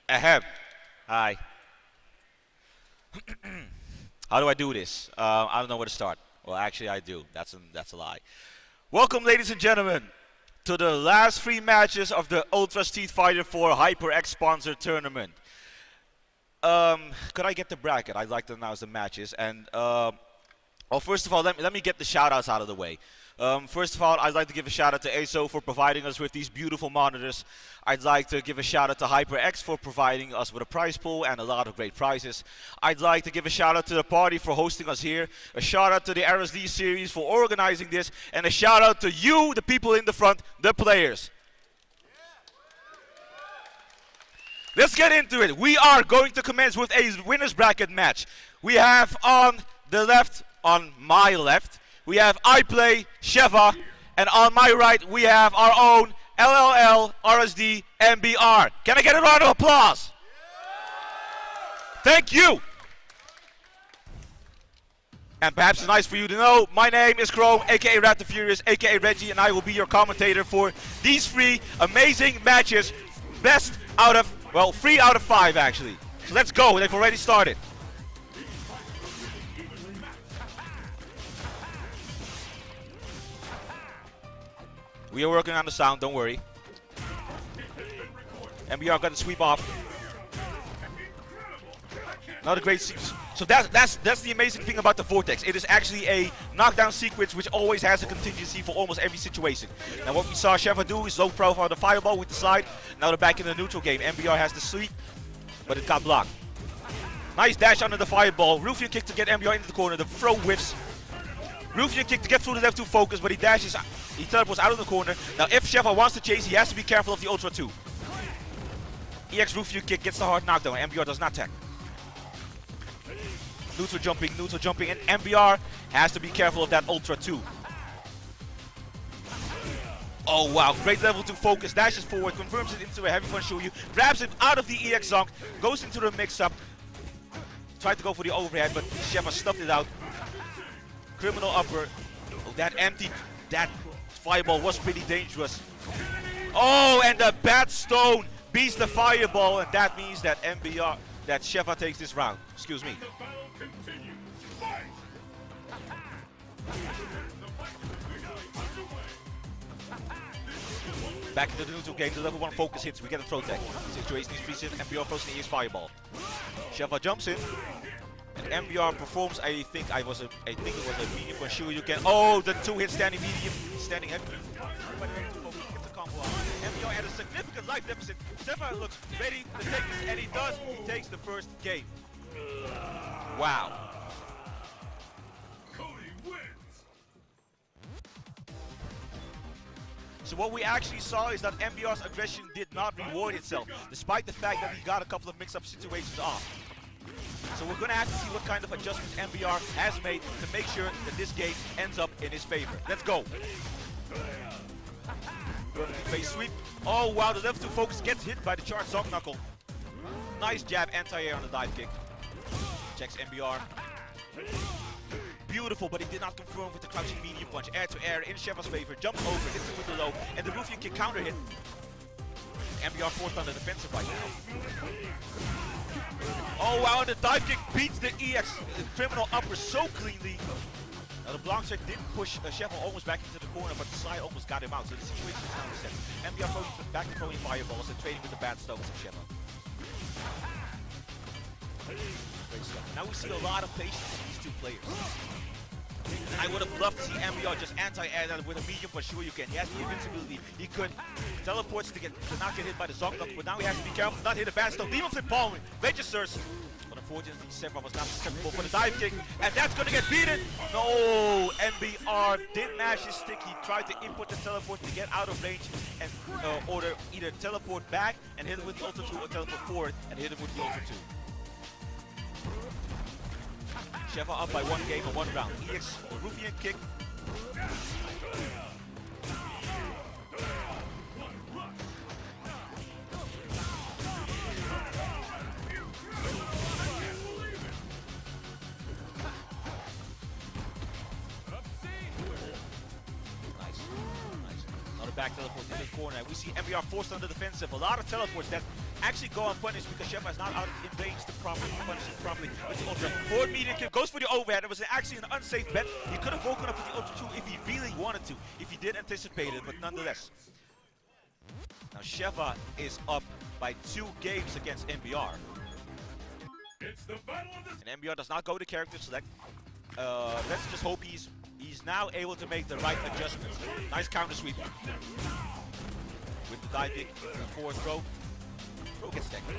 Ahem. Hi. How do I do this? I don't know where to start. Well, actually, I do. That's a lie. Welcome, ladies and gentlemen, to the last 3 matches of the Ultra Street Fighter 4 HyperX sponsored tournament. Could I get the bracket? I'd like to announce the matches. And first of all, let me get the shout-outs out of the way. First of all, I'd like to give a shout out to ASO for providing us with these beautiful monitors. I'd like to give a shout out to HyperX for providing us with a prize pool and a lot of great prizes. I'd like to give a shout out to the party for hosting us here. A shout out to the RSD series for organizing this. And a shout out to you, the people in the front, the players. Let's get into it. We are going to commence with a winner's bracket match. We have on the left, on my left, we have iPlay, Sheva, and on my right we have our own LLL RSD MBR. Can I get a round of applause? Thank you. And perhaps it's nice for you to know, my name is Chrome, aka Rat the Furious, aka Reggie, and I will be your commentator for these 3 amazing matches. Best out of, well, 3 out of 5 actually. So let's go, they've already started. We are working on the sound, don't worry. MBR got the sweep off. Not a great so that's the amazing thing about the Vortex. It is actually a knockdown sequence which always has a contingency for almost every situation. Now what we saw Sheva do is low profile the fireball with the slide. Now they're back in the neutral game. MBR has the sweep, but it got blocked. Nice dash under the fireball. Ruffian kick to get MBR into the corner. The throw whiffs. Ruffian kick to get through the left 2 focus, but he dashes, he teleports out of the corner. Now if Sheva wants to chase, he has to be careful of the Ultra 2. EX Ruffian kick gets the hard knockdown, MBR does not tech. Neutral jumping, and MBR has to be careful of that Ultra 2. Oh wow, great level 2 focus, dashes forward, confirms it into a heavy punch Shuryu, grabs it out of the EX zonk, goes into the mix-up, tried to go for the overhead, but Sheva stuffed it out. Criminal upper. Oh, that fireball was pretty dangerous. Oh, and the Bat Stone beats the fireball, and that means that that Sheva takes this round. Excuse me. Back into the neutral game, the level 1 focus hits, we get a throw tech. Situation is 3 MBR throws the EX fireball. Sheva jumps in. And MBR performs, I think it was a medium for sure. You can, oh, the 2-hit standing medium, standing heavy. Gets a combo out. MBR at a significant life deficit. Sheva looks ready to take this, and he does. He takes the first game. Wow. So what we actually saw is that MBR's aggression did not reward itself, despite the fact that he got a couple of mix-up situations off. So we're going to have to see what kind of adjustments MBR has made to make sure that this game ends up in his favor. Let's go. Face sweep. Oh wow, the level 2 focus gets hit by the charged Zonk Knuckle. Nice jab, anti-air on the dive kick. Checks MBR. Beautiful, but he did not confirm with the crouching medium punch. Air to air in Sheva's favor. Jumps over, hits it with the low, and the Ruffian kick counter hit. MBR forced on the defensive right now. Oh wow, and the dive kick beats the EX the criminal upper so cleanly. Now the Blanc check did push Sheva almost back into the corner, but the slide almost got him out, so the situation is now set. MBR back to throwing fireballs and trading with the bad stones of Sheva. Great stuff. Now we see a lot of patience from these 2 players. I would have loved to see MBR just anti-air that with a medium, but sure you can. He has the invincibility. He could teleports to not get hit by the Zonk Knuckle, but now he has to be careful to not hit a bad stone. Demon flip palming, registers. But unfortunately, Sheva was not susceptible for the dive kick, and that's going to get beaten. No, MBR did mash his stick. He tried to input the teleport to get out of range and order either teleport back and hit him with the Ultra 2 or teleport forward and hit him with the Ultra 2. Sheva up by 1 game and 1 round. EX Ruffian kick. Nice. Another back teleport in the corner. We see MBR forced on the defensive. A lot of teleports that actually go unpunished because Sheva is not out in range to properly punish him properly with the Ultra. Forward medium kick goes for the overhead. It was actually an unsafe bet. He could have woken up with the Ultra 2 if he really wanted to, if he did anticipate it, but nonetheless. Now Sheva is up by 2 games against MBR. It's the battle of the... And MBR does not go to character select. Let's just hope he's now able to make the right adjustments. Nice counter sweep. With the dive kick, forward throw. Throw gets taken.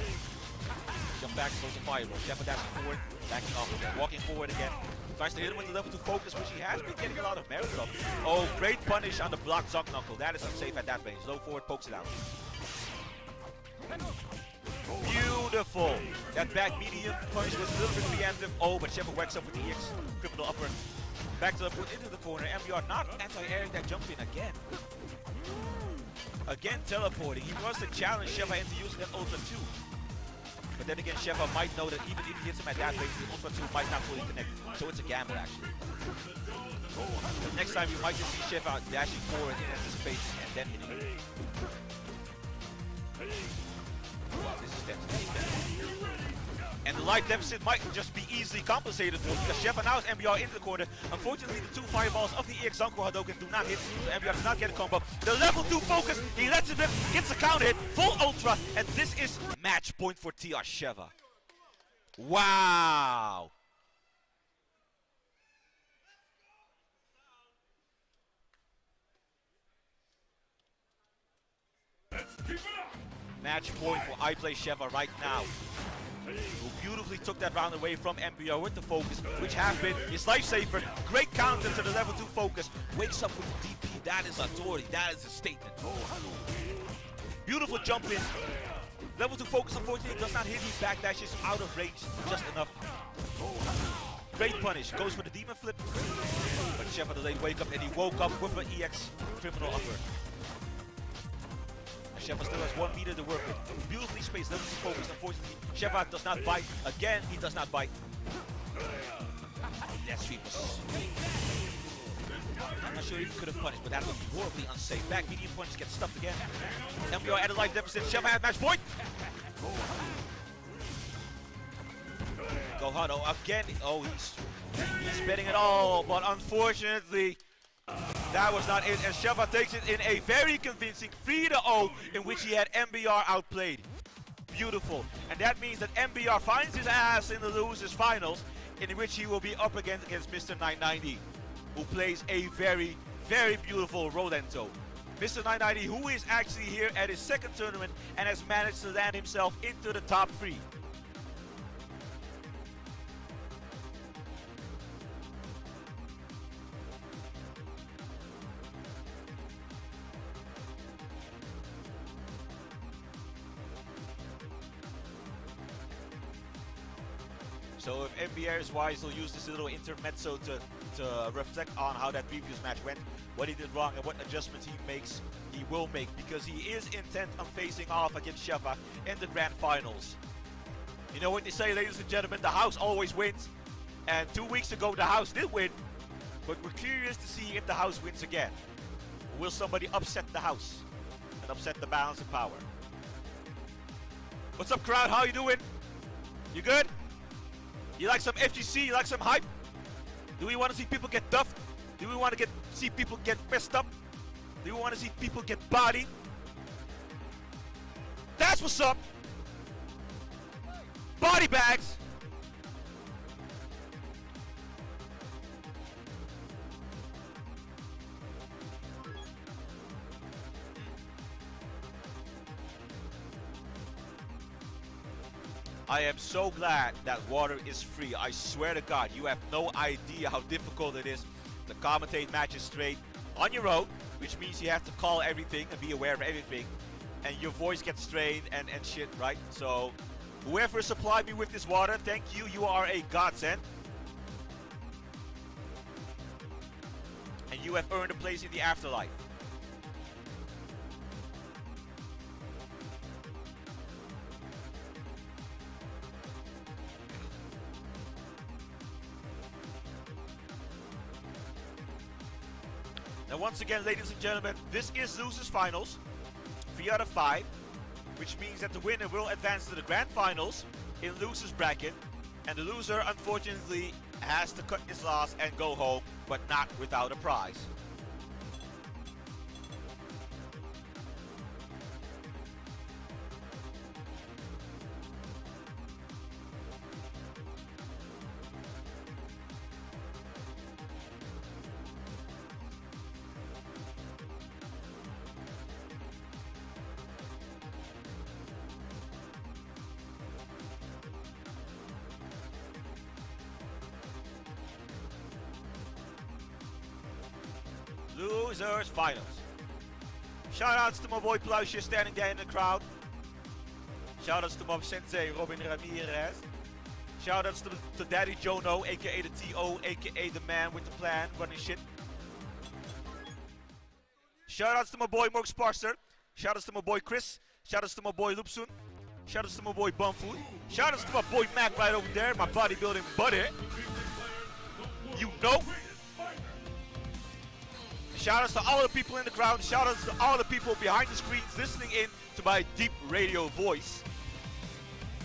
Jump back, throws a fireball. Sheva dashing forward, backing off again, walking forward again. Tries to hit him with the level 2 focus, which he has been getting a lot of merit from. Oh, great punish on the block Zock Knuckle. That is unsafe at that range. Low forward pokes it out. Beautiful. That back medium punch was a little bit preemptive. Oh, but Sheva whacks up with the EX. Criminal upper. Back to the foot into the corner. MBR not anti-airing that jump in again. Again teleporting. He wants to challenge Sheva into using that Ultra 2. But then again, Sheva might know that even if he hits him at that range, the Ultra 2 might not fully connect. So it's a gamble, actually. But next time, you might just see Sheva dashing forward in anticipation and then hitting him. Wow, this is devastating. And the life deficit might just be easily compensated for because Sheva now has MBR into the corner. Unfortunately, the 2 fireballs of the EX Zanko Hadouken do not hit, so MBR does not get a combo. The level 2 focus, he lets it rip, gets a counter hit, full ultra, and this is match point for TR Sheva. Wow! Let's keep it up. Match point for iPlay Sheva right now, who beautifully took that round away from MBR with the focus, which has been his lifesaver. Great counter to the level 2 focus. Wakes up with the DP. That is authority. That is a statement. Beautiful jump in. Level 2 focus, unfortunately, does not hit. He backdashes out of range just enough. Great punish. Goes for the demon flip. But Sheva delayed wake up, and he woke up with an EX criminal upper. Sheva still has 1 meter to work with. Beautifully spaced, level 2 focus. Unfortunately, Sheva does not bite. Again, he does not bite. That sweep was... I'm not sure if he could have punished, but that would be horribly unsafe. Back medium punch gets stuffed again. MBR at a life deficit. Sheva has match point. Go Hado again. Oh, he's betting it all, but unfortunately, that was not it, and Sheva takes it in a very convincing 3-0 in which he had MBR outplayed. Beautiful. And that means that MBR finds his ass in the losers finals, in which he will be up against Mr. Niine90, who plays a very, very beautiful Rolento. Mr. Niine90, who is actually here at his 2nd tournament and has managed to land himself into the top 3. So if MBR is wise, he'll use this little intermezzo to reflect on how that previous match went, what he did wrong, and what adjustments he will make, because he is intent on facing off against Sheva in the grand finals. You know what they say, ladies and gentlemen, the house always wins. And 2 weeks ago, the house did win, but we're curious to see if the house wins again. Will somebody upset the house and upset the balance of power? What's up, crowd? How you doing? You good? You like some FGC? You like some hype? Do we want to see people get duffed? Do we want to see people get messed up? Do we want to see people get bodied? That's what's up! Body bags! I am so glad that water is free. I swear to God, you have no idea how difficult it is to commentate matches straight on your own, which means you have to call everything and be aware of everything, and your voice gets strained and shit, right? So, whoever supplied me with this water, thank you. You are a godsend. And you have earned a place in the afterlife. Now once again, ladies and gentlemen, this is Losers Finals. 3 out of 5. which means that the winner will advance to the grand finals in losers bracket, and the loser unfortunately has to cut his loss and go home, but not without a prize. Losers finals. Shoutouts to my boy Pluisje standing there in the crowd. Shoutouts to my sensei Robin Ramirez. Shoutouts to Daddy Jono, aka the TO, aka the man with the plan, running shit. Shoutouts to my boy Morg Sparster. Shoutouts to my boy Chris. Shoutouts to my boy Loopsoon. Shoutouts to my boy Bumfood. Shoutouts to my boy Mac right over there, my bodybuilding buddy. You know. Shoutouts to all the people in the crowd. Shoutouts to all the people behind the screens listening in to my deep radio voice.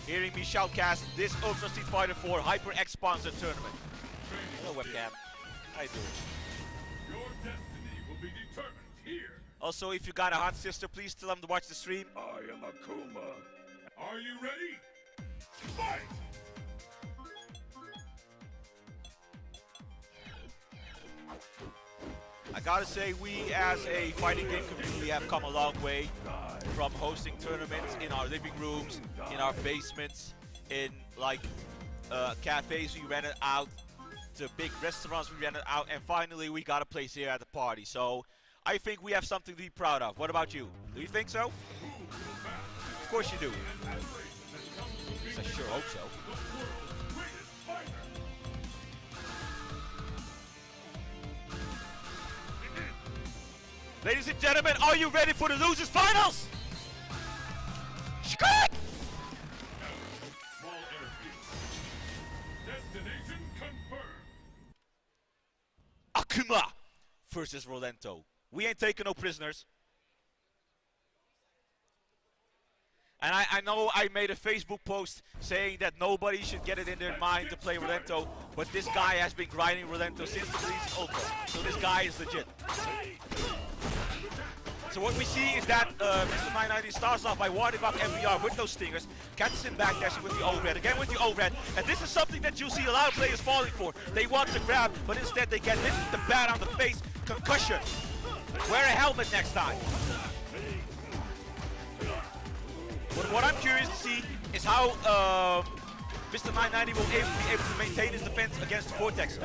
Hearing me shoutcast this Ultra Street Fighter 4 HyperX sponsored tournament. Hello webcam. How you doing? Your destiny will be determined here. Also, if you got a hot sister, please tell them to watch the stream. I am Akuma. Are you ready? Fight! I gotta say, we as a fighting game community have come a long way from hosting tournaments in our living rooms, in our basements, in like cafes we rented out, to big restaurants we rented out, and finally we got a place here at the party. So I think we have something to be proud of. What about you? Do you think so? Of course you do. I sure hope so. Ladies and gentlemen, are you ready for the losers finals? Skrrk! Small airfield. Destination confirmed. Akuma versus Rolento. We ain't taking no prisoners. And I know I made a Facebook post saying that nobody should get it in their mind to play Rolento, but this guy has been grinding Rolento since the release of Ultra. So this guy is legit. So what we see is that Mr. Niine90 starts off by warding off MBR with those stingers, catches him back dashing with the overhead, again with the overhead, and this is something that you see a lot of players falling for. They want to grab, but instead they get hit with the bat on the face, concussion. Wear a helmet next time. But what I'm curious to see is how Mr. Niine90 will be able to maintain his defense against the Vortex.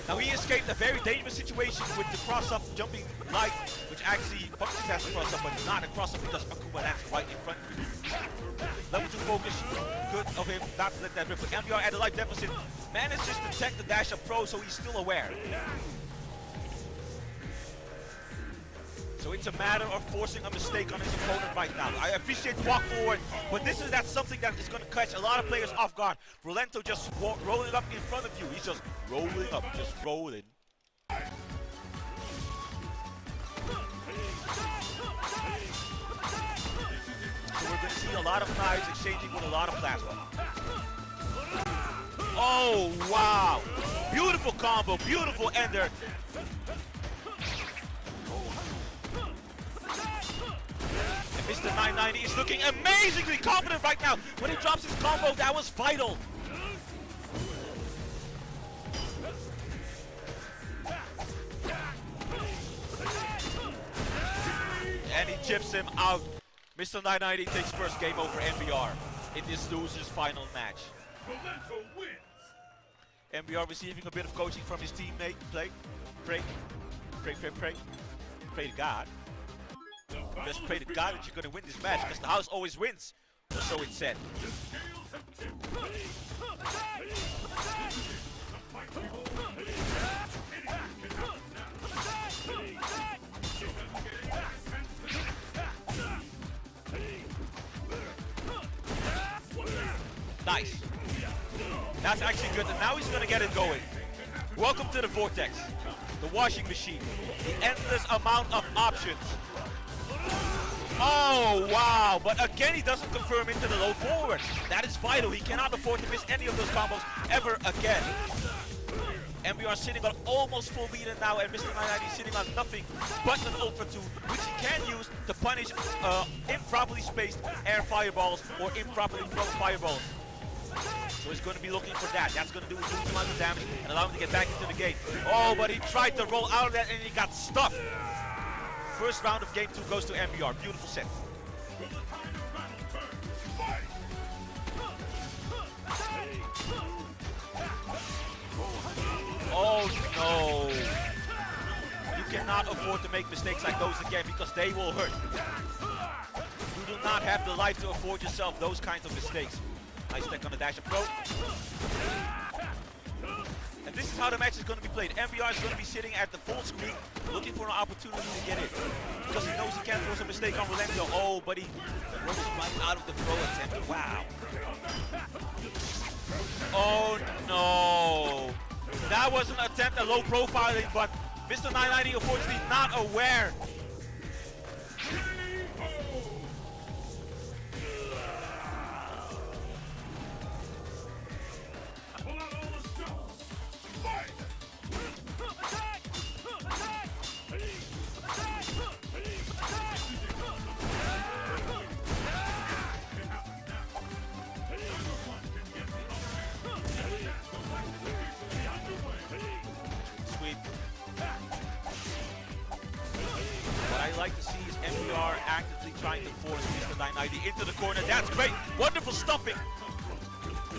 Now he escaped a very dangerous situation with the cross-up jumping light, which actually functions as a cross-up, but not a cross-up because Akuma lands right in front of you. Level 2 focus, good of him not to let that rip. But MBR at a life deficit manages to tech the dash-up pro, so he's still aware. So it's a matter of forcing a mistake on his opponent right now. I appreciate the walk forward, but that's something that is going to catch a lot of players off guard. Rolento just rolling up in front of you. He's just rolling up, just rolling. So we're going to see a lot of knives exchanging with a lot of plasma. Oh, wow. Beautiful combo, beautiful ender. Mr. Niine90 is looking amazingly confident right now. When he drops his combo, that was vital. And he chips him out. Mr. Niine90 takes first game over MBR in this losers final match. Rolento wins. MBR receiving a bit of coaching from his teammate. Pray to God. Just pray to God that you're going to win this match, because the house always wins, or so it's said. Nice. That's actually good, and now he's going to get it going. Welcome to the Vortex, the washing machine, the endless amount of options. Oh, wow. But again, he doesn't confirm into the low forward. That is vital. He cannot afford to miss any of those combos ever again. MBR sitting on almost full meter now, and Mr. Niine90 sitting on nothing but an ult for 2, which he can use to punish improperly spaced air fireballs or improperly thrown fireballs. So he's going to be looking for that. That's going to do a huge amount of damage and allow him to get back into the game. Oh, but he tried to roll out of that and he got stuffed. First round of game 2 goes to MBR. Beautiful set. Oh no! You cannot afford to make mistakes like those again because they will hurt. You do not have the life to afford yourself those kinds of mistakes. Nice tech on the dash approach. And this is how the match is going to be played. MBR is going to be sitting at the full screen looking for an opportunity to get in. Because he knows he can't force a mistake on Rolando. Oh, but he was right out of the throw attempt. Wow. Oh no! That was an attempt at low profiling, but Mr. Niine90 unfortunately not aware. What I like to see is MBR actively trying to force Mr. Niine90 into the corner. That's great. Wonderful stuffing.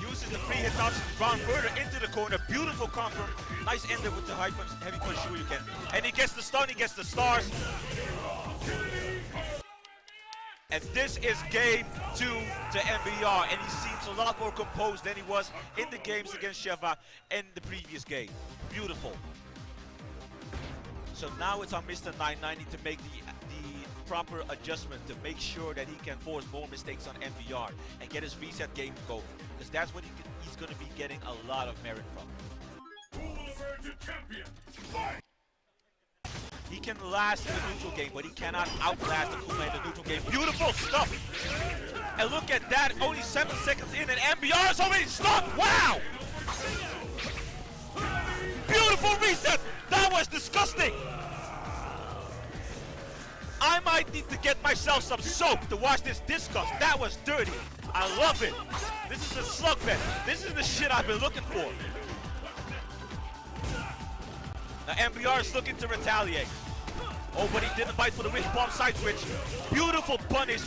Uses the free hit option to draw further into the corner. Beautiful confirm. Nice ender with the heavy punch sure you can. And he gets the stun, he gets the stars. And this is game 2 to MBR. And he seems a lot more composed than he was in the games against Sheva in the previous game. Beautiful. So now it's on Mr. Niine90 to make the proper adjustment to make sure that he can force more mistakes on MBR and get his reset game going. Because that's what he's going to be getting a lot of merit from. He can last in the neutral game, but he cannot outlast the Kuma in the neutral game. Beautiful stuff! And look at that, only 7 seconds in and MBR is already stuck! Wow! Beautiful reset! That was disgusting! I might need to get myself some soap to wash this disgust. That was dirty. I love it. This is a slugfest. This is the shit I've been looking for. Now MBR is looking to retaliate. Oh, but he didn't bite for the wish bomb side switch. Beautiful punish.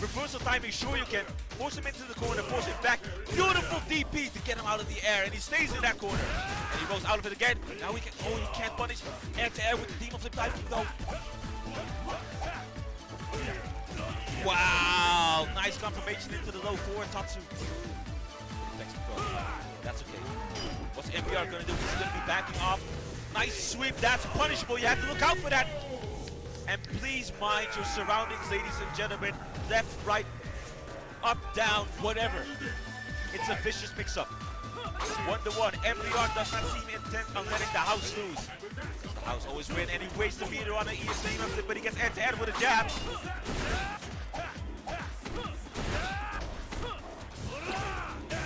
Reversal timing, sure you can. Force him into the corner, force him back. Beautiful DP to get him out of the air, and he stays in that corner. And he rolls out of it again. Now he can, oh, he can't punish. Air to air with the demon flip diving though. Wow, nice confirmation into the low forward, Tatsu. That's okay. What's MBR gonna do? He's gonna be backing off. Nice sweep, that's punishable. You have to look out for that. And please mind your surroundings, ladies and gentlemen. Left, right, up, down, whatever. It's a vicious mix-up. 1-1. MBR does not seem intent on letting the house lose. The house always win, and he wastes the meter on an ESA flip, but he gets end-to-end with a jab.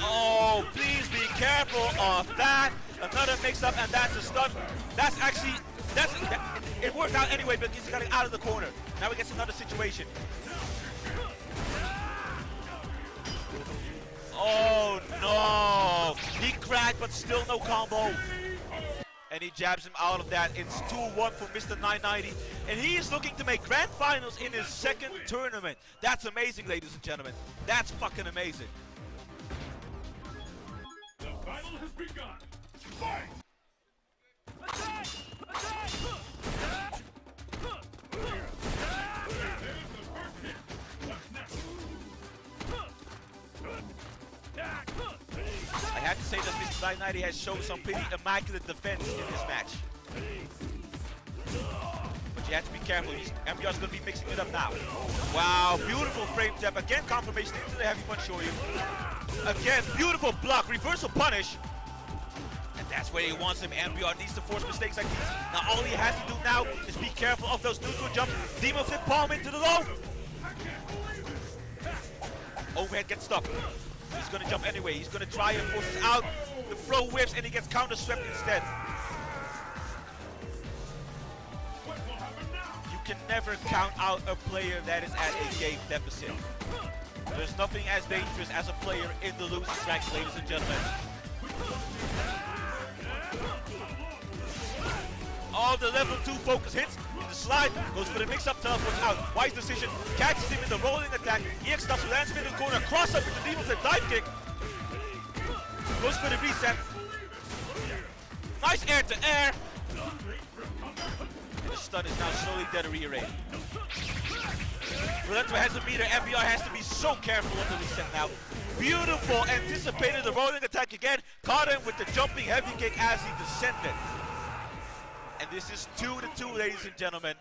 Oh, please be careful of that. Another mix-up, and that's a stun. That's actually, it worked out anyway, but he's getting out of the corner. Now he gets another situation. Oh no! He cracked, but still no combo. And he jabs him out of that. It's 2-1 for Mr. Niine90. And he is looking to make grand finals in his second tournament. That's amazing, ladies and gentlemen. That's fucking amazing. The battle has begun. Fight! I have to say that Mr. Niine90 has shown some pretty immaculate defense in this match. But you have to be careful. MBR's going to be mixing it up now. Wow, beautiful frame tap. Again, confirmation into the heavy punch Shoryu. Again, beautiful block, reversal punish. And That's where he wants him. MBR needs to force mistakes like these. Now all he has to do now is be careful of those neutral jumps. Demon flip palm into the low. Overhead gets stuck. He's gonna jump anyway. He's gonna try and force it out. The throw whips and he gets counter swept instead. You can never count out a player that is at a game deficit. There's nothing as dangerous as a player in the losing track, ladies and gentlemen. All the level 2 focus hits. The slide goes for the mix-up, teleports out. Wise decision, catches him in the rolling attack. EX stops, lands him in the corner, cross up with the demon flip dive kick. Goes for the reset. Nice air to air. And the stun is now slowly deteriorating. Relentless has a meter. MBR has to be so careful of the reset now. Beautiful, anticipated the rolling attack again. Caught him with the jumping heavy kick as he descended. And this is 2-2, ladies and gentlemen.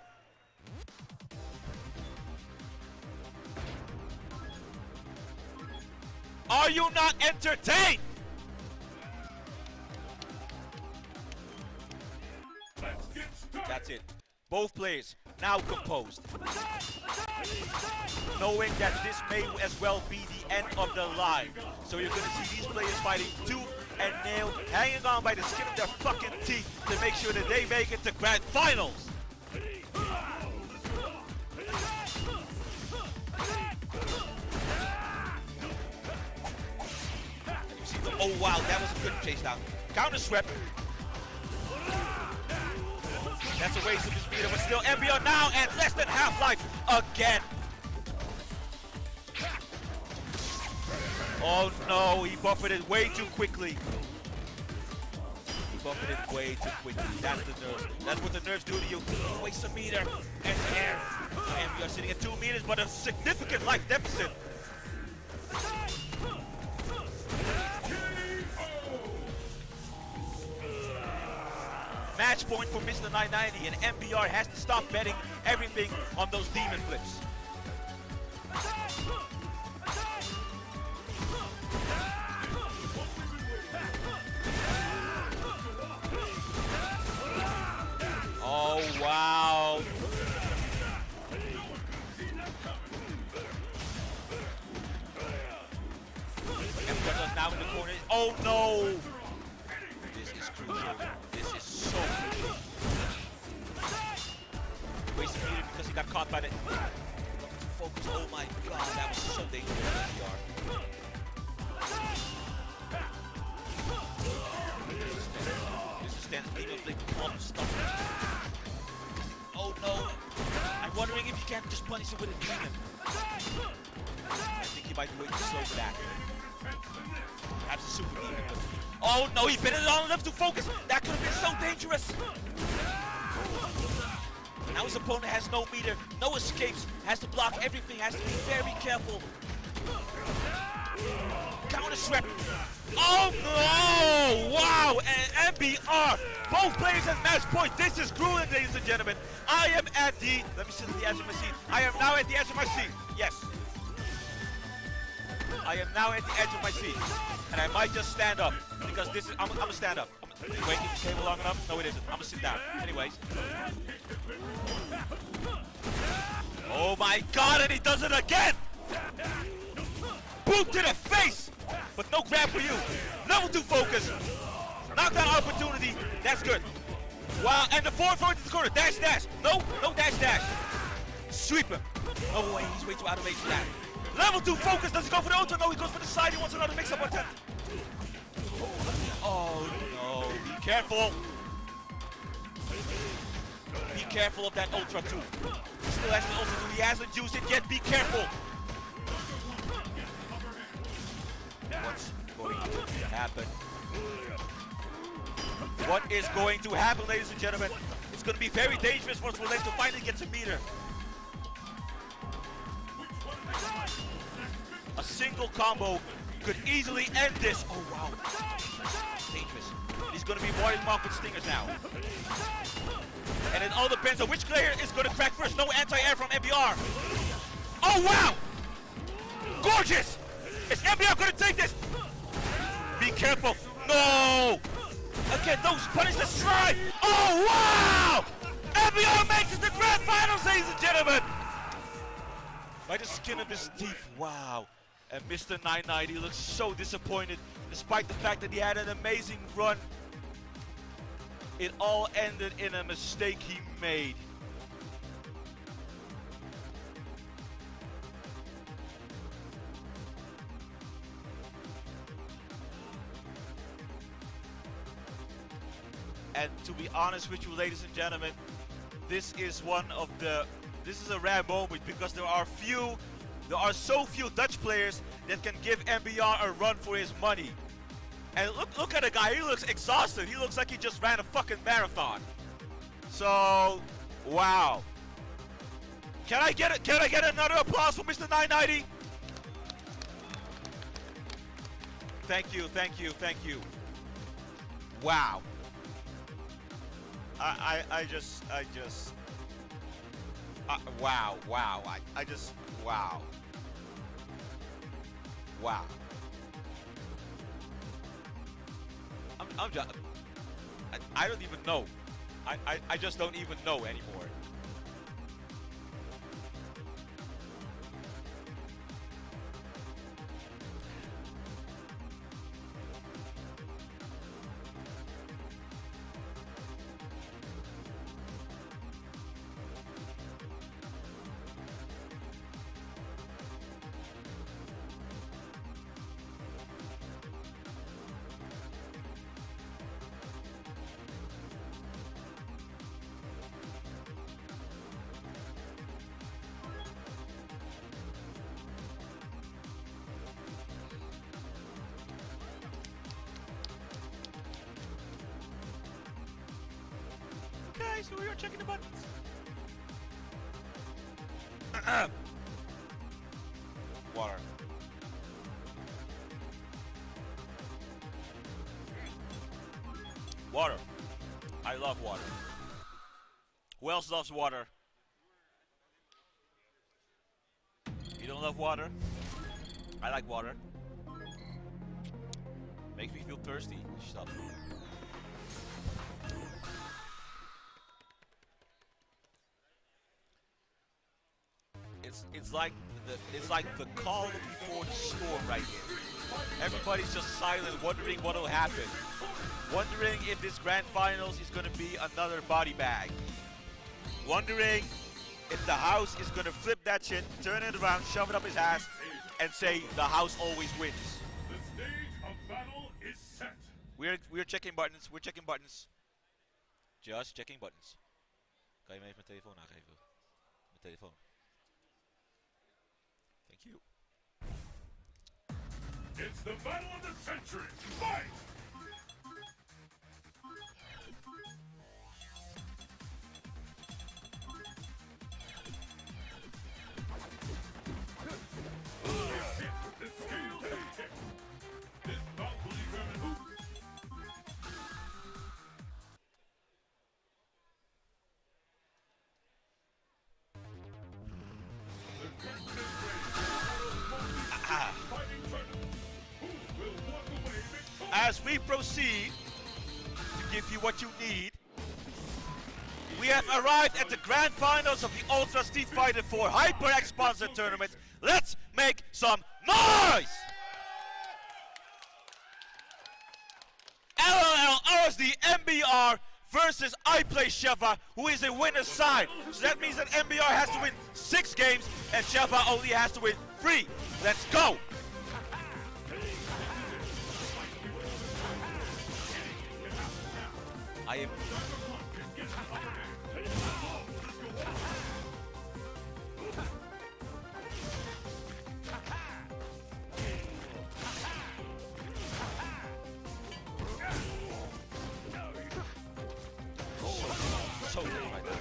Are you not entertained? That's it. Both players now composed. Knowing that this may as well be the end of the line. So you're going to see these players fighting tooth and nail, hanging on by the skin of their fucking teeth to make sure that they make it to grand finals. And you see the, oh wow, that was a good chase down. Counter swept. That's a waste of his meter, but still MBR now and less than half-life again. Oh no, he buffered it way too quickly. He buffered it way too quickly. That's the nerves. That's what the nerves do to you. Waste a meter and air. MBR sitting at 2 meters, but a significant life deficit. Match point for Mr. 990, and MBR has to stop betting everything on those demon flips. Oh, wow. MBR now in the corner. Oh, no. This is crucial. This is so crucial. Wasted meter because he got caught by the focus. Oh my god, that was so dangerous. This is standing demon flip pump stuff. Oh no. I'm wondering if you can't just punish him with a demon. I think he might be waiting slow for that. Perhaps a super demon. Oh no, he bit it on enough to focus. That could have been so dangerous. Now his opponent has no meter, no escapes, has to block everything, has to be very careful. Counter swept. Oh no! Wow! And MBR, both players at match point. This is grueling, ladies and gentlemen. I am at the, let me sit at the edge of my seat. I am now at the edge of my seat. Yes. I am now at the edge of my seat. And I might just stand up. Because this is, I'm gonna stand up. Wait, is the table long enough? No, it isn't. I'm gonna sit down. Anyways. Oh my god, and he does it again! Boot to the face! But no grab for you. Level 2 focus. Knockdown opportunity. That's good. Wow, and the forward throw into the corner. Dash, dash. No, no dash, dash. Sweep him. Oh wait, he's way too out of range for that. Level 2 focus. Does he go for the ultra? No, he goes for the side. He wants another mix-up attempt. Oh no, be careful. Be careful of that ultra too. He still has the ultra too. He hasn't used it yet. Be careful. What's going to happen? What is going to happen, ladies and gentlemen? It's going to be very dangerous once Relentless finally gets a meter. A single combo could easily end this. Oh wow. Dangerous. He's going to be warding him off with stingers now. And it all depends on which player is going to crack first. No anti-air from MBR. Oh wow! Gorgeous! Is MBR going to take this? Be careful. No! Again, those punish the strike. Oh, wow! MBR makes it to the grand finals, ladies and gentlemen. By the skin of his teeth, wow. And Mr. 990 looks so disappointed, despite the fact that he had an amazing run. It all ended in a mistake he made. And to be honest with you, ladies and gentlemen, this is a rare moment because there are so few Dutch players that can give MBR a run for his money. And look at the guy, he looks exhausted. He looks like he just ran a fucking marathon. So, wow. Can I get another applause for Mr. 990? Thank you. Wow. Wow. Wow. I'm just, I don't even know. I just don't even know anymore. Okay, so we are checking the buttons. Water. Water. I love water. Who else loves water? You don't love water? I like water. Makes me feel thirsty. Stop. It's like the calm before the storm right here. Everybody's just silent, wondering what will happen. Wondering if this grand finals is going to be another body bag. Wondering if the house is going to flip that shit, turn it around, shove it up his ass, and say the house always wins. The stage of battle is set. We're checking buttons. We're checking buttons. Just checking buttons. Kan je me even mijn telefoon aangeven? Mijn telefoon. Thank you. It's the battle of the century. Fight! The scales have tipped. This bout will determine who. The curtain is raised. Fighting tournament. Who will walk away victorious? As we proceed to give you what you need, we have arrived at the grand finals of the Ultra Street Fighter 4 HyperX sponsored tournament. Let's make some noise! LLL RSD MBR versus iPlay Sheva, who is a winner's side. So that means that MBR has to win 6 games and Sheva only has to win 3. Let's go! I am... So good right there.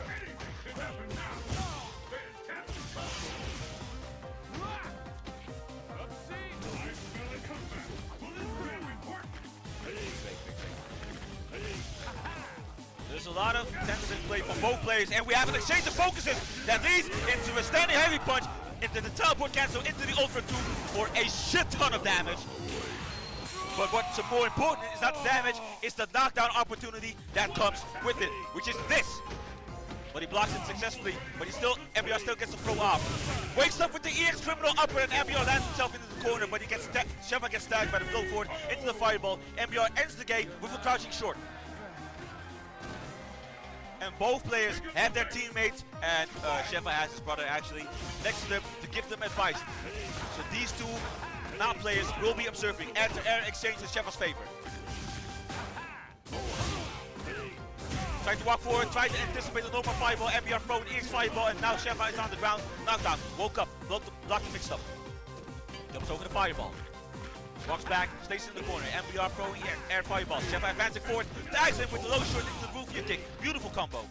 There's a lot of tentative play from both players, and we have an exchange of focuses that leads into a standing heavy punch, into the teleport cancel, into the Ultra 2 for a shit ton of damage. But what's more important is not the damage, it's the knockdown opportunity that comes with it, which is this. But he blocks it successfully, but MBR still gets a throw off. Wakes up with the EX criminal upper, and MBR lands himself into the corner, but Sheva gets tagged by the flow forward into the fireball. MBR ends the game with a crouching short. And both players have their teammates, and Sheva has his brother actually next to them to give them advice. So these two non-players will be observing. Air exchange in Sheva's favor. Trying to walk forward, trying to anticipate the normal fireball. MBR throwing EX fireball, and now Sheva is on the ground. Knockdown. Woke up. Blocked the mix-up. Jumps over the fireball. Walks back, stays in the corner. MBR throwing air fireball. Sheva advancing forward. Tags him with the low short into the roof kick. Beautiful combo.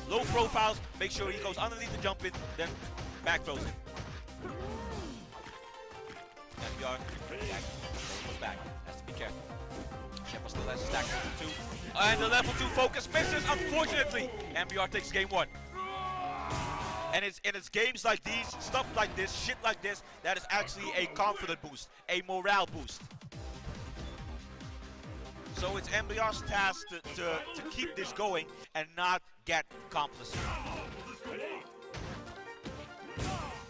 Low profiles. Make sure he goes underneath the jump in, then back throws it. MBR goes back. Has to be careful. Sheva still has a stack of 2. And the level 2 focus misses, unfortunately. MBR takes game 1. And it's games like these, stuff like this, shit like this, that is actually a confidence boost, a morale boost. So it's MBR's task to keep this going and not get complacent.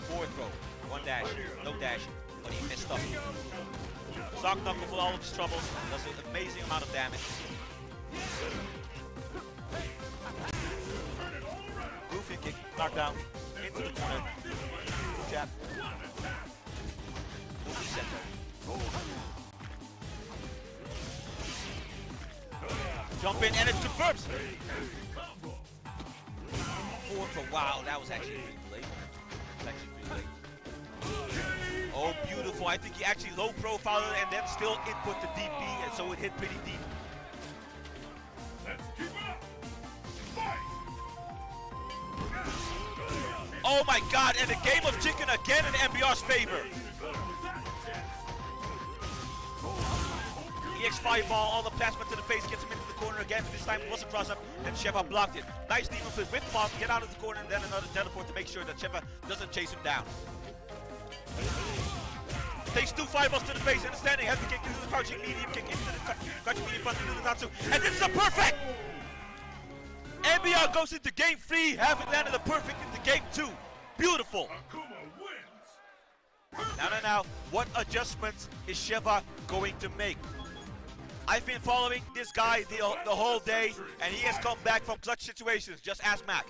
Forward throw, 1 dash, no dash, but he missed up. Sock knuckle for all of his troubles, does an amazing amount of damage. Roofing kick, knockdown, into the corner. Jab. Moving center. Jump in and it confirms! Forward for wow, that was actually pretty late. Oh, beautiful. I think he actually low profiled it and then still input the DP, and so it hit pretty deep. Let's keep it up. Fight. Oh my god, and a game of chicken again in MBR's favor. EX fireball, all the plasma to the face, gets him into the corner again, but this time it was a cross-up, and Sheva blocked it. Nice demon flip with pop, get out of the corner, and then another teleport to make sure that Sheva doesn't chase him down. Takes 2 fireballs to the face, and a standing heavy kick into the crouching medium kick, into the crouching medium punch into the Natsu, and this is a perfect! MBR goes into game 3, having landed a perfect into game 2. Beautiful! Now, what adjustments is Sheva going to make? I've been following this guy the whole day, and he has come back from clutch situations. Just ask Mac.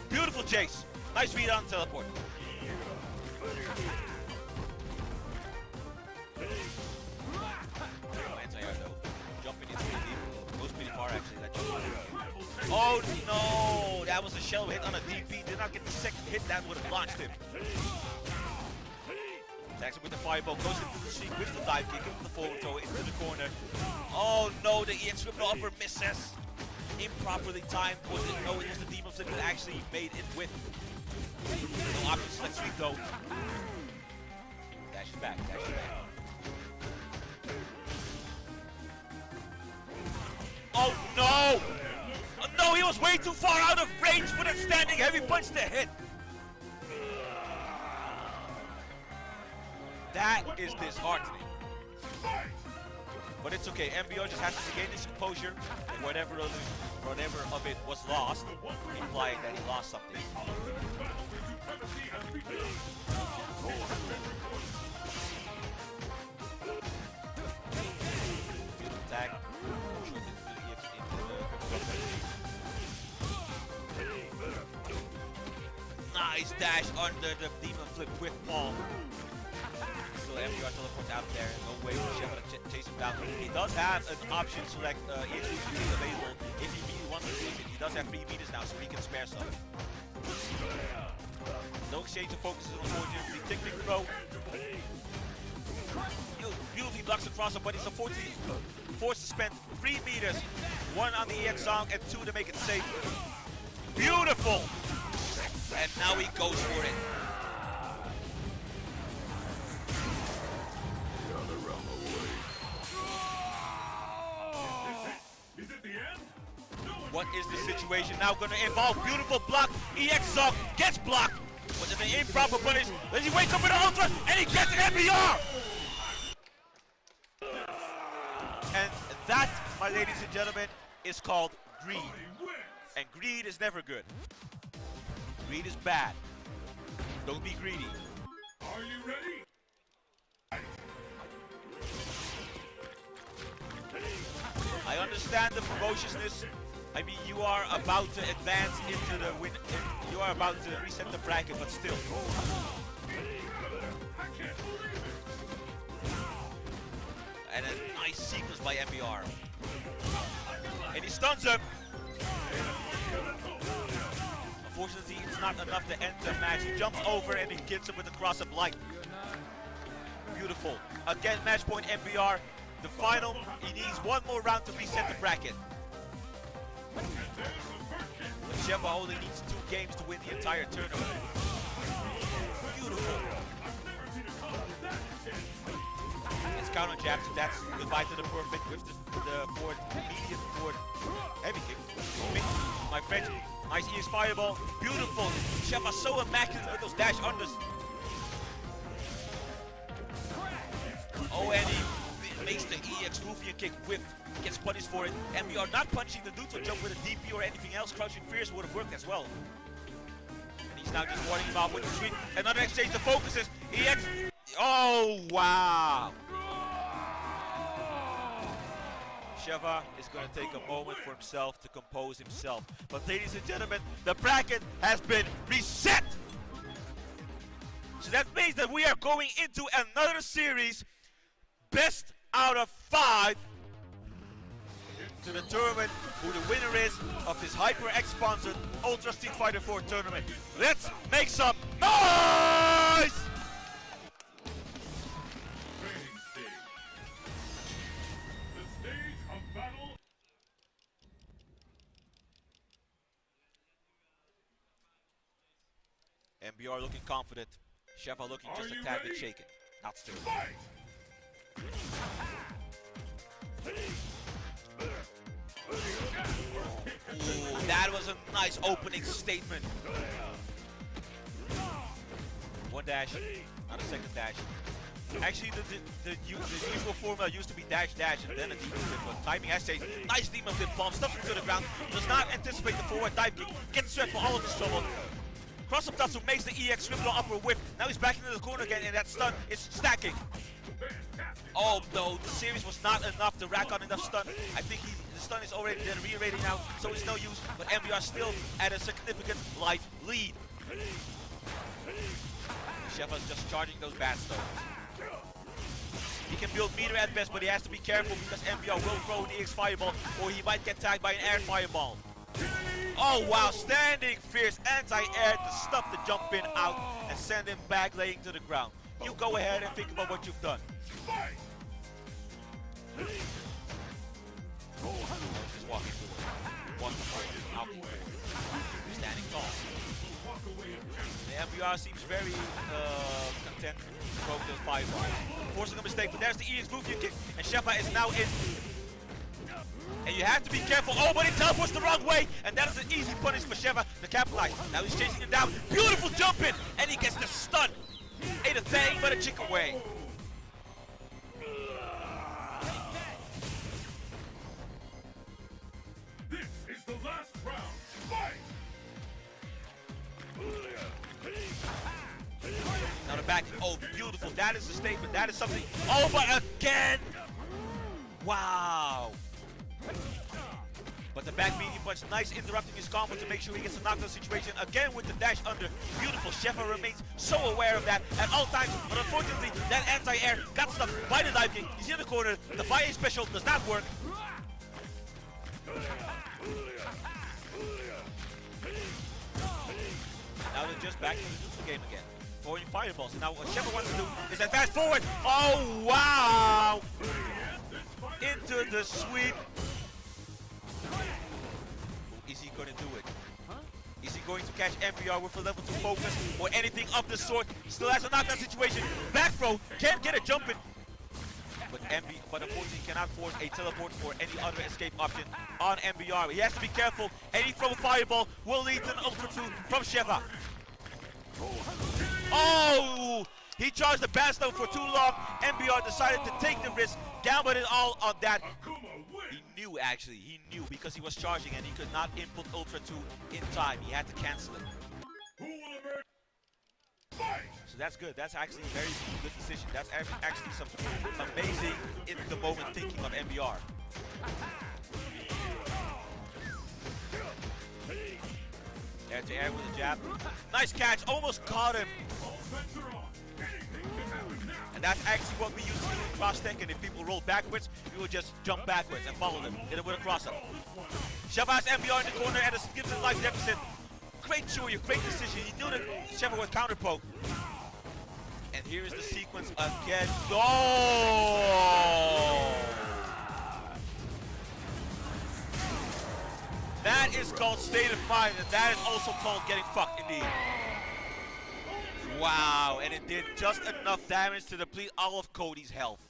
Beautiful chase. Nice read on the teleport. Anti-air though. Jumping into the deep. Goes pretty far actually. That jump. Oh no! That was a shell hit on a DP. Did not get the second hit that would have launched him. Attacks him with the fireball. Goes into the seat with the dive kick. Into the forward throw. Into the corner. Oh no! The EX triple upper misses. Improperly timed. Was it? No, it was the demon flip that actually made it with. No options. Let's sweep though. Dash it back. Dash it back. Oh no! Oh, no, he was way too far out of range for that standing heavy punch to hit. That is disheartening. But it's okay. MBR just has to gain his composure. Whatever of it was lost, implying that he lost something. Beautiful attack. Nice dash under the demon flip with Paul. Still MBR teleports out of there. No way for Sheva to chase him down. He does have an option to select EX available if he really wants to use it. He does have 3 meters now, so he can spare some. No exchange of focuses on the fortune. Tick tick throw. Beautifully blocks across him, but he's unfortunately forced to spend 3 meters. 1 on the EX song and 2 to make it safe. Beautiful! And now he goes for it. Is it the end? What is the situation now going to involve? Beautiful block. EX Zog gets blocked. But in the improper punish, then he wakes up with an ultra and he gets an MBR. And that, my ladies and gentlemen, is called greed. And greed is never good. Greed is bad. Don't be greedy. Are you ready? I understand the ferociousness. I mean, you are about to advance into the win. You are about to reset the bracket, but still. And a nice sequence by MBR. And he stuns him. Unfortunately, it's not enough to end the match. He jumps over and he gets him with a cross-up light. Beautiful. Again, match point MBR. The final, he needs one more round to reset the bracket. Sheva only needs 2 games to win the entire tournament. Beautiful. It's counter jab, so that's goodbye to the perfect with the forward, immediate forward heavy kick. My friend, nice EX fireball. Beautiful. Sheva so immaculate with those dash unders. Oh, and he makes the EX Ruffian kick whip, gets punished for it. MBR not punching the neutral jump with a DP or anything else. Crouching Fierce would have worked as well. And he's now just warding him off with the sweep. Another exchange, the focuses. EX. Oh, wow. Sheva is going to take a moment for himself to compose himself. But ladies and gentlemen, the bracket has been reset. So that means that we are going into another series. Best out of 5 to determine who the winner is of this HyperX sponsored Ultra Street Fighter 4 tournament. Let's make some noise! Training stage. The stage of battle. MBR looking confident. Sheva looking just a tad bit shaken. Not still. Fight! Ooh, that was a nice opening statement. One dash, not a second dash. Actually, the usual formula used to be dash dash and then a demon flip, but timing has changed. Nice demon flip bomb, stuffs him to the ground. Does not anticipate the forward dive kick. Gets swept for all of his trouble. Cross up Tatsu makes the EX triple upper whip. Now he's back into the corner again, and that stun is stacking. Oh no, the series was not enough to rack on enough stun. I think the stun is already then re-rating now, so it's no use. But MBR still at a significant life lead. Sheva's just charging those bad stones. He can build meter at best, but he has to be careful because MBR will throw the EX fireball, or he might get tagged by an air fireball. Oh wow, standing fierce anti-air to stuff the jump in out and send him back laying to the ground. You go ahead and think about what you've done. Just walking forward. Walking forward. Out forward. Standing tall. The MBR seems very content to throw those fireballs. Forcing a mistake, but there's the EX Ruffian kick, and Sheva is now in. And you have to be careful. Oh, but he teleports the wrong way, and that is an easy punish for Sheva to capitalize. Now he's chasing him down. Beautiful jump in, and he gets the stun. Ain't a thing but a chick away. This is the last round. Fight! Now the back. Oh, beautiful. That is a statement. That is something. Oh, but again. Wow. But the back medium punch, nice interrupting his combo to make sure he gets a knockdown situation. Again with the dash under. Beautiful. Sheva remains so aware of that at all times. But unfortunately, that anti-air got stuck by the dive kick. He's in the corner. The fire special does not work. Now they're just back to the neutral game again. Throwing fireballs. And now what Sheva wants to do is advance forward. Oh, wow. Into the sweep. Is he going to do it? Is he going to catch MBR with a level 2 focus or anything of the sort? Still has a knockdown situation. Back throw. Can't get a jump in. but unfortunately cannot force a teleport or any other escape option on MBR. He has to be careful. Any throw fireball will lead to an Ultra 2 from Sheva. Oh! He charged the Bastion for too long. MBR decided to take the risk, gambled it all on that. He knew actually, because he was charging and he could not input Ultra 2 in time. He had to cancel it. So that's good. That's actually a very good decision. That's actually some amazing in the moment thinking of MBR. Air to air with a jab. Nice catch, almost caught him. And that's actually what we used to do in cross tech, and if people roll backwards, we would just jump backwards and follow them. Hit it with a cross up. Sheva has MBR in the corner and gives him life deficit. Great Chuya, great decision. He knew that Sheva would counter poke. And here is the sequence again. Oh! That is called state of mind, and that is also called getting fucked indeed. Wow, and it did just enough damage to deplete all of Cody's health.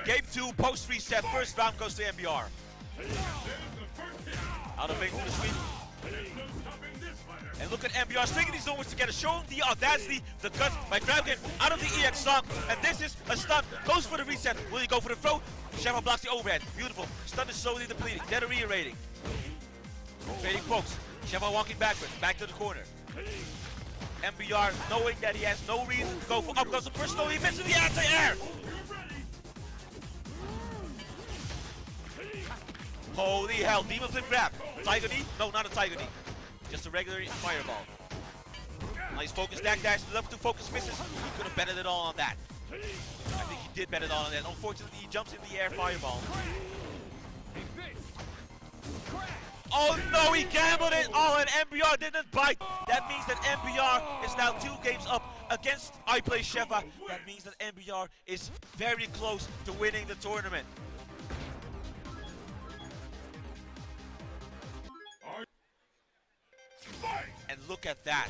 Game 2, post reset, first round goes to MBR. Out of range to the sweep. And look at MBR swinging these overs together, showing the audacity, the guts by grabbing him out of the EX stun. And this is a stun, goes for the reset. Will he go for the throw? Sheva blocks the overhead, beautiful. Stun is slowly depleting, dead reiterating. Trading pokes, Sheva walking backwards, back to the corner. MBR knowing that he has no reason to go for up goes the first throw, he misses the anti-air! Holy hell, Demon Flip grab. Tiger knee? No, not a Tiger knee. Just a regular fireball. Nice focus dash. Left to focus misses. He could have betted it all on that. I think he did bet it all on that. Unfortunately, he jumps in the air fireball. Oh no, he gambled it all and MBR didn't bite. That means that MBR is now 2 games up against iPlay Sheva. That means that MBR is very close to winning the tournament. And look at that.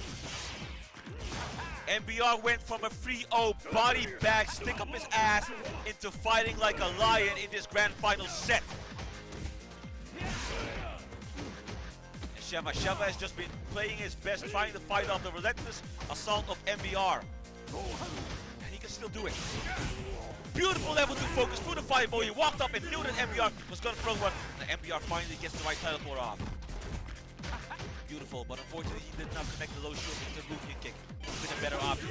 MBR went from a 3-0 body bag, stick up his ass, into fighting like a lion in this grand final set. And Sheva has just been playing his best, trying to fight off the relentless assault of MBR. And he can still do it. Beautiful level 2 focus through the fireball. He walked up and knew that MBR was going to throw one. And MBR finally gets the right teleport off. Beautiful, but unfortunately he did not connect the low shield with the Ruffian kick. With a better option.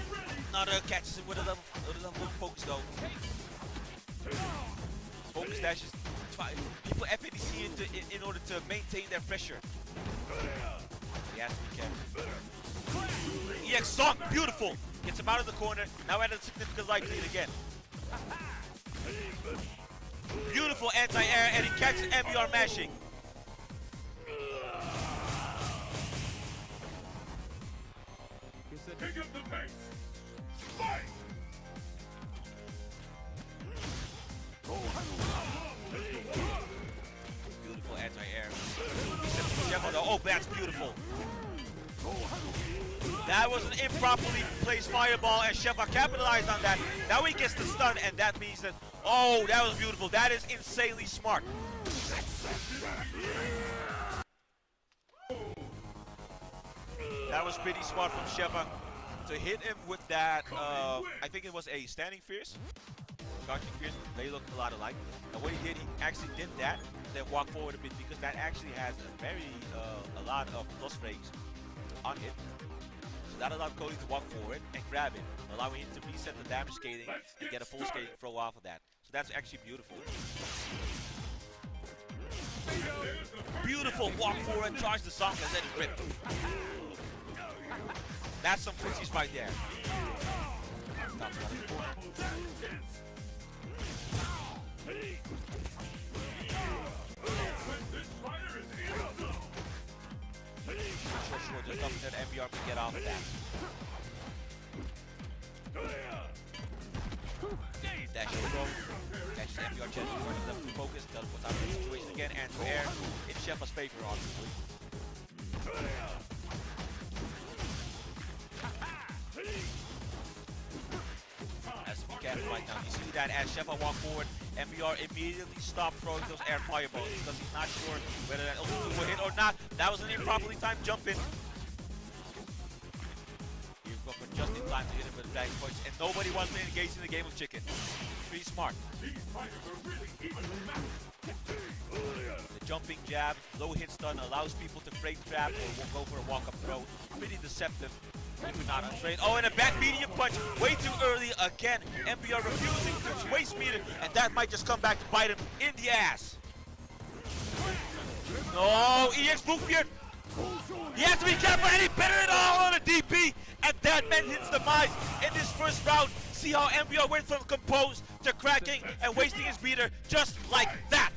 Another catches him with a level 1 focus though. Focus dashes. People FADC in order to maintain their pressure. He has to be careful. EX Song, beautiful! Gets him out of the corner, now at a significant life lead again. Beautiful anti-air, and he catches MBR mashing. Pick up the pace. Fight! Beautiful anti-air. Oh, that's beautiful. That was an improperly placed fireball, and Sheva capitalized on that. Now he gets the stun, and that means that... Oh, that was beautiful. That is insanely smart. That was pretty smart from Sheva to hit him with that, I think it was a standing fierce. Crouching fierce, they look a lot alike. And what he did, he actually did that, then walk forward a bit because that actually has a lot of plus frames on it. So that allowed Cody to walk forward and grab it, allowing him to reset the damage scaling and get a full scaling throw off of that. So that's actually beautiful. Beautiful walk forward, charge the song and let it rip. That's some pussies right there. Sure, just something that MBR can get off of that. Dash and throw. Catches MBR chest, running left to focus, teleports out of the situation again, and to air in Sheva's favor, obviously. Has to be careful. right now. You see that as Sheva walked forward, MBR immediately stopped throwing those air fireballs because he's not sure whether that ultimate will hit or not. That was an improperly timed jump in. He got just in time to hit him with the back points, and nobody wants to engage in the game of chicken. Pretty smart. The jumping jab, low hit stun allows people to frame trap or go for a walk-up throw. Pretty deceptive if you're not untrained. Oh, and a back medium punch way too early again. MBR refusing to waste meter, and that might just come back to bite him in the ass. No, EX Bluebeard. He has to be careful, and he bit it all on a DP, and that man hits the mice in this first round. See how MBR went from composed to cracking and wasting his meter just like that.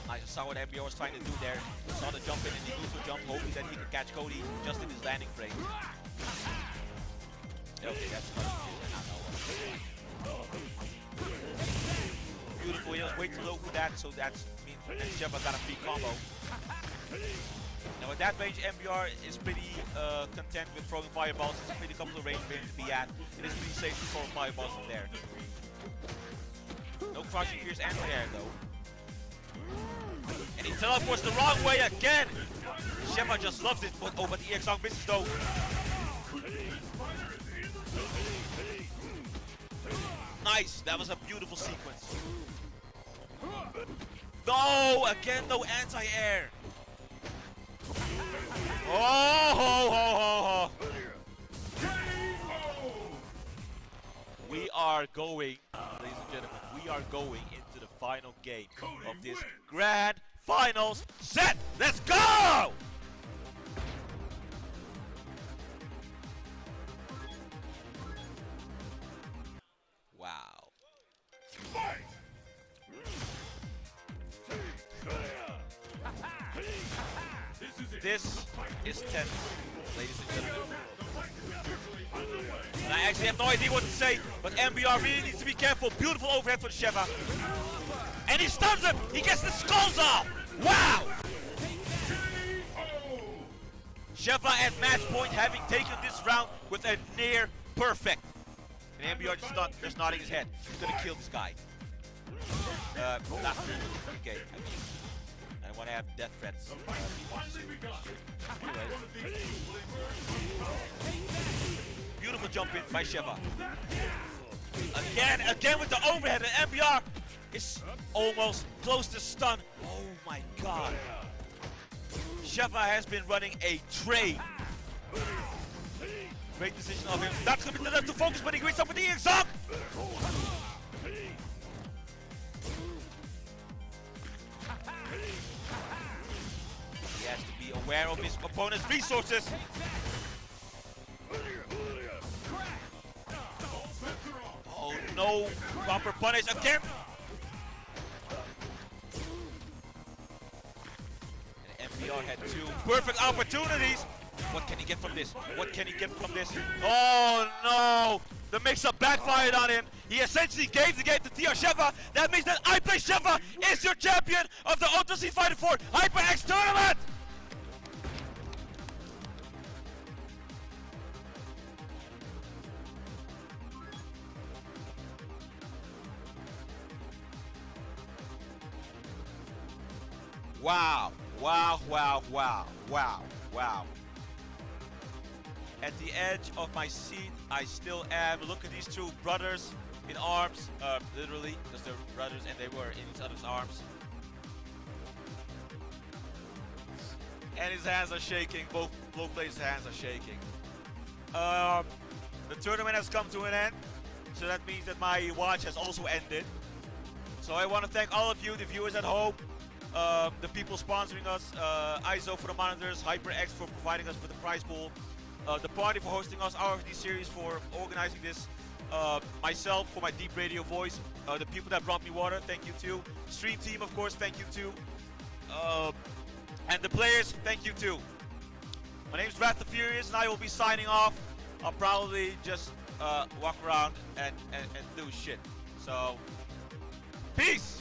I saw what MBR was trying to do there. Saw the jump in and the neutral jump, hoping that he could catch Cody just in his landing frame. Okay, that's beautiful. He was way too low for that, so that means that Sheva got a free combo. Now at that range, MBR is pretty content with throwing fireballs. It's a pretty comfortable range for him to be at. It is pretty safe to throw fireballs from there. No crushing fierce anti-air though. And he teleports the wrong way again! Sheva just loves it, but the EX on misses though. Nice, that was a beautiful sequence. No, again no anti-air. Oh, ho, ho, ho, ho. We are going, ladies and gentlemen, we are going into the final game of this grand finals set. Let's go! Wow. This is tense, ladies and gentlemen. And I actually have no idea what to say, but MBR really needs to be careful. Beautiful overhead for Sheva. And he stuns him! He gets the skulls off! Wow! Sheva at match point, having taken this round with a near perfect. And MBR just nodding his head. He's gonna kill this guy. Not okay. I want to have death threats. Beautiful jump in by Sheva. Again with the overhead, and MBR is almost close to stun. Oh my god. Sheva has been running a train. Great decision of him. Not going to be enough to focus, but he greets up with the exalt. He has to be aware of his opponent's resources. Oh no, proper punish again. And MBR had two perfect opportunities. What can he get from this? What can he get from this? Oh no! The mix-up backfired on him. He essentially gave the game to TR Sheva. That means that iPlay Sheva is your champion of the Ultra Street Fighter 4 HyperX tournament! Wow. Wow, wow, wow, wow, wow. At the edge of my seat, I still am. Look at these two brothers in arms, literally, because they're brothers and they were in each other's arms. And his hands are shaking, both players' hands are shaking. The tournament has come to an end, so that means that my watch has also ended. So I want to thank all of you, the viewers at home, the people sponsoring us, ISO for the monitors, HyperX for providing us with the prize pool, the party for hosting us, RFD series for organizing this, myself for my deep radio voice, the people that brought me water, thank you too. Stream team, of course, thank you too. And the players, thank you too. My name is Wrath the Furious, and I will be signing off. I'll probably just walk around and do shit. So, peace!